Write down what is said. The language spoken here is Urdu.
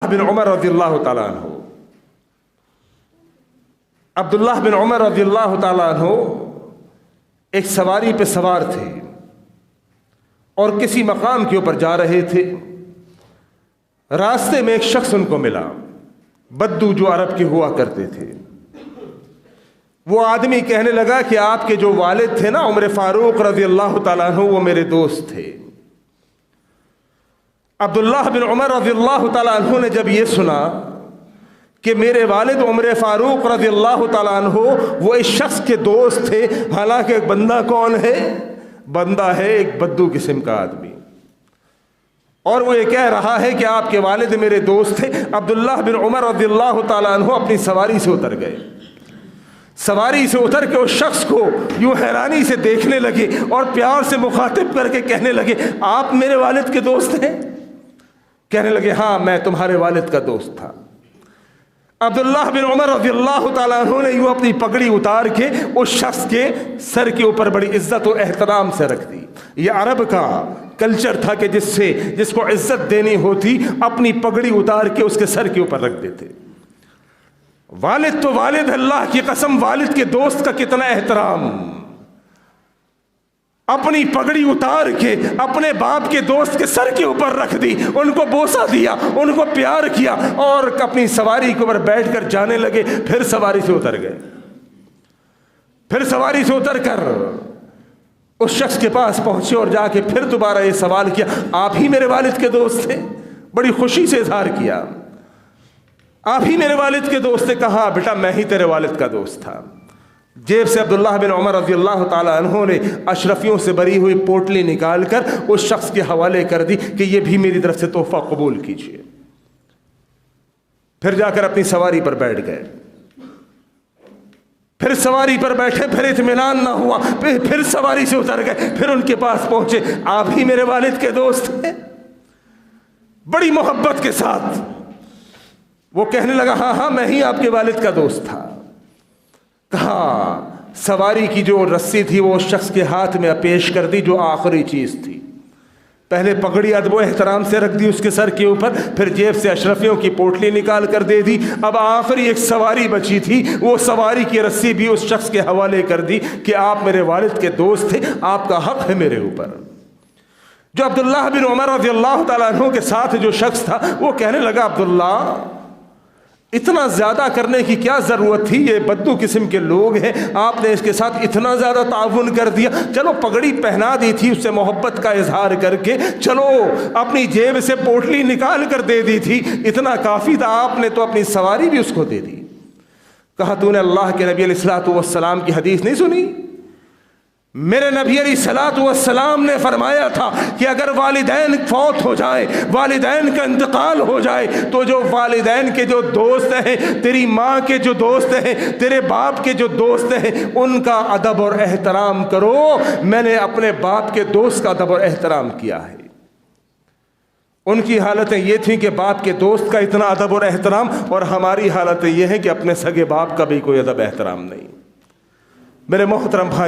بن عمر رضی اللہ تعالیٰ عنہ، عبداللہ بن عمر رضی اللہ تعالیٰ عنہ ایک سواری پہ سوار تھے اور کسی مقام کے اوپر جا رہے تھے۔ راستے میں ایک شخص ان کو ملا، بدو جو عرب کے ہوا کرتے تھے۔ وہ آدمی کہنے لگا کہ آپ کے جو والد تھے نا عمر فاروق رضی اللہ تعالیٰ عنہ، وہ میرے دوست تھے۔ عبداللہ بن عمر رضی اللہ تعالیٰ عنہ نے جب یہ سنا کہ میرے والد عمر فاروق رضی اللہ تعالیٰ عنہ وہ اس شخص کے دوست تھے، حالانکہ ایک بندہ کون ہے؟ بندہ ہے ایک بدو قسم کا آدمی، اور وہ یہ کہہ رہا ہے کہ آپ کے والد میرے دوست تھے۔ عبداللہ بن عمر رضی اللہ تعالیٰ عنہ اپنی سواری سے اتر گئے۔ سواری سے اتر کے اس شخص کو یوں حیرانی سے دیکھنے لگے اور پیار سے مخاطب کر کے کہنے لگے، آپ میرے والد کے دوست ہیں؟ کہنے لگے، ہاں میں تمہارے والد کا دوست تھا۔ عبداللہ بن عمر رضی اللہ تعالیٰ عنہ نے یوں اپنی پگڑی اتار کے اس شخص کے سر کے اوپر بڑی عزت و احترام سے رکھ دی۔ یہ عرب کا کلچر تھا کہ جس کو عزت دینی ہوتی اپنی پگڑی اتار کے اس کے سر کے اوپر رکھ دیتے۔ والد تو والد، اللہ کی قسم والد کے دوست کا کتنا احترام! اپنی پگڑی اتار کے اپنے باپ کے دوست کے سر کے اوپر رکھ دی، ان کو بوسہ دیا، ان کو پیار کیا، اور اپنی سواری کے اوپر بیٹھ کر جانے لگے۔ پھر سواری سے اتر گئے۔ پھر سواری سے اتر کر اس شخص کے پاس پہنچے اور جا کے پھر دوبارہ یہ سوال کیا، آپ ہی میرے والد کے دوست تھے؟ بڑی خوشی سے اظہار کیا، آپ ہی میرے والد کے دوست تھے؟ کہا، بیٹا میں ہی تیرے والد کا دوست تھا۔ جیب سے عبداللہ بن عمر رضی اللہ تعالیٰ عنہ نے اشرفیوں سے بری ہوئی پوٹلی نکال کر اس شخص کے حوالے کر دی کہ یہ بھی میری طرف سے تحفہ قبول کیجیے۔ پھر جا کر اپنی سواری پر بیٹھ گئے۔ پھر سواری پر بیٹھے، پھر اطمینان نہ ہوا، پھر سواری سے اتر گئے، پھر ان کے پاس پہنچے، آپ ہی میرے والد کے دوست ہیں؟ بڑی محبت کے ساتھ وہ کہنے لگا، ہاں ہاں میں ہی آپ کے والد کا دوست تھا۔ کہا، سواری کی جو رسی تھی وہ اس شخص کے ہاتھ میں پیش کر دی، جو آخری چیز تھی۔ پہلے پگڑی ادب و احترام سے رکھ دی اس کے سر کے اوپر، پھر جیب سے اشرفیوں کی پوٹلی نکال کر دے دی۔ اب آخری ایک سواری بچی تھی، وہ سواری کی رسی بھی اس شخص کے حوالے کر دی کہ آپ میرے والد کے دوست تھے، آپ کا حق ہے میرے اوپر۔ جو عبداللہ بن عمر رضی اللہ تعالیٰ عنہ کے ساتھ جو شخص تھا وہ کہنے لگا، عبداللہ اتنا زیادہ کرنے کی کیا ضرورت تھی؟ یہ بدو قسم کے لوگ ہیں، آپ نے اس کے ساتھ اتنا زیادہ تعاون کر دیا۔ چلو پگڑی پہنا دی تھی اس سے محبت کا اظہار کر کے، چلو اپنی جیب سے پوٹلی نکال کر دے دی تھی، اتنا کافی تھا، آپ نے تو اپنی سواری بھی اس کو دے دی۔ کہا، تو نے اللہ کے نبی علیہ الصلوۃ والسلام کی حدیث نہیں سنی؟ میرے نبی علیہ الصلوۃ والسلام نے فرمایا تھا کہ اگر والدین فوت ہو جائیں، والدین کا انتقال ہو جائے، تو جو والدین کے جو دوست ہیں، تیری ماں کے جو دوست ہیں، تیرے باپ کے جو دوست ہیں، ان کا ادب اور احترام کرو۔ میں نے اپنے باپ کے دوست کا ادب اور احترام کیا ہے۔ ان کی حالتیں یہ تھیں کہ باپ کے دوست کا اتنا ادب اور احترام، اور ہماری حالتیں یہ ہیں کہ اپنے سگے باپ کا بھی کوئی ادب احترام نہیں۔ میرے محترم بھائی،